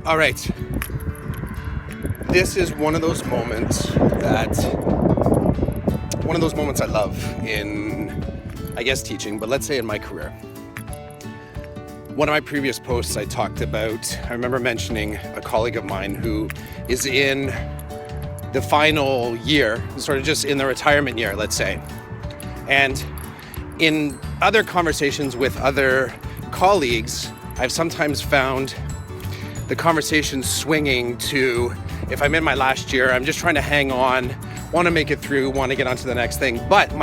All right. This is one of those moments I love in, I guess, teaching, but let's say in my career. One of my previous posts I talked about, I remember mentioning a colleague of mine who is in the final year, sort of just in the retirement year, let's say. And in other conversations with other colleagues, I've sometimes found the conversation swinging to, if I'm in my last year, I'm just trying to hang on, want to make it through, want to get on to the next thing. But what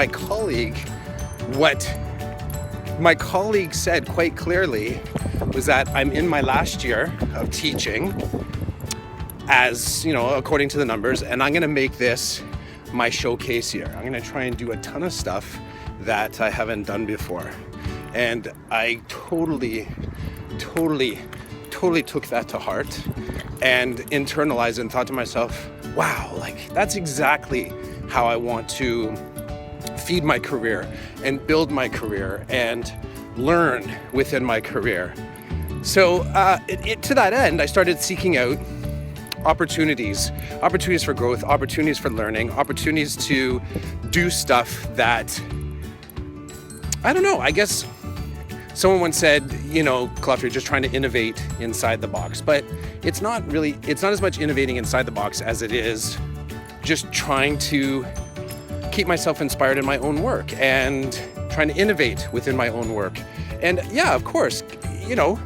my colleague said quite clearly was that I'm in my last year of teaching, as you know, according to the numbers, and I'm going to make this my showcase year. I'm going to try and do a ton of stuff that I haven't done before. And I totally took that to heart and internalized and thought to myself, wow, like that's exactly how I want to feed my career and build my career and learn within my career. So to that end, I started seeking out opportunities for growth, opportunities for learning, opportunities to do stuff that, I don't know, I guess someone once said, you know, Clough, you're just trying to innovate inside the box, but it's not as much innovating inside the box as it is just trying to keep myself inspired in my own work and trying to innovate within my own work. And yeah, of course, you know,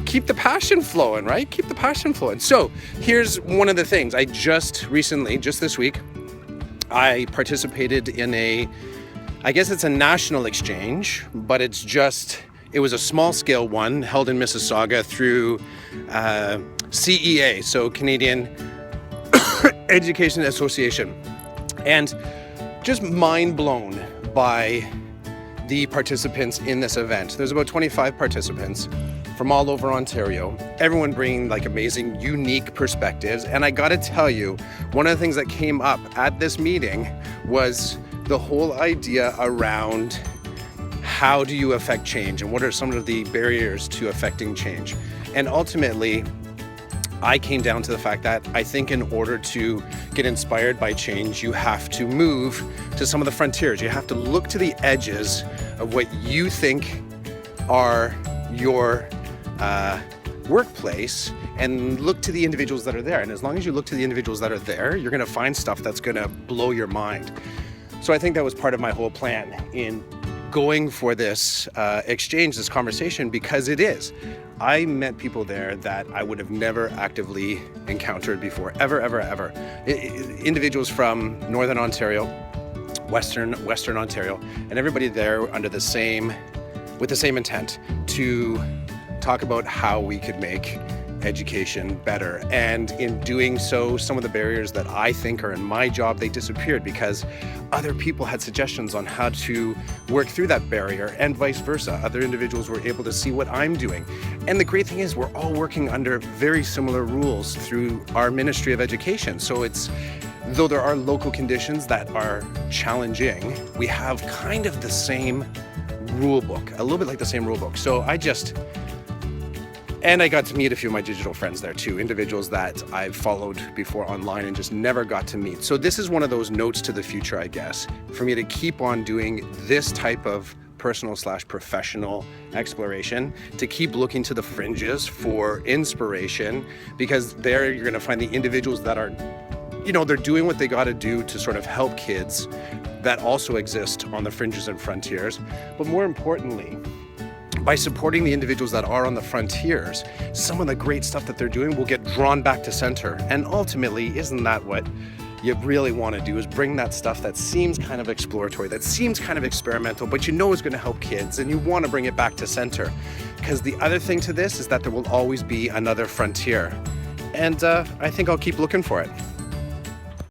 keep the passion flowing, right? Keep the passion flowing. So here's one of the things. I just this week, I participated in I guess it's a national exchange, but it was a small scale one held in Mississauga through CEA, so Canadian Education Association. And just mind blown by the participants in this event. There's about 25 participants from all over Ontario, everyone bringing like amazing, unique perspectives. And I gotta tell you, one of the things that came up at this meeting was the whole idea around how do you affect change and what are some of the barriers to affecting change. And ultimately, I came down to the fact that I think in order to get inspired by change, you have to move to some of the frontiers. You have to look to the edges of what you think are your workplace and look to the individuals that are there. And as long as you look to the individuals that are there, you're going to find stuff that's going to blow your mind. So I think that was part of my whole plan in going for this exchange, this conversation, because it is. I met people there that I would have never actively encountered before, ever. Individuals from Northern Ontario, Western Ontario, and everybody there with the same intent to talk about how we could make education better. And in doing so, some of the barriers that I think are in my job, they disappeared because other people had suggestions on how to work through that barrier, and vice versa. Other individuals were able to see what I'm doing. And the great thing is we're all working under very similar rules through our Ministry of Education. So though there are local conditions that are challenging, we have kind of the same rule book, a little bit like the same rule book. So I got to meet a few of my digital friends there too, individuals that I've followed before online and just never got to meet. So this is one of those notes to the future, I guess, for me to keep on doing this type of personal/professional exploration, to keep looking to the fringes for inspiration, because there you're going to find the individuals that are, you know, they're doing what they got to do to sort of help kids that also exist on the fringes and frontiers. But more importantly, by supporting the individuals that are on the frontiers, some of the great stuff that they're doing will get drawn back to center. And ultimately, isn't that what you really want to do, is bring that stuff that seems kind of exploratory, that seems kind of experimental, but you know is going to help kids, and you want to bring it back to center. Because the other thing to this is that there will always be another frontier. And I think I'll keep looking for it.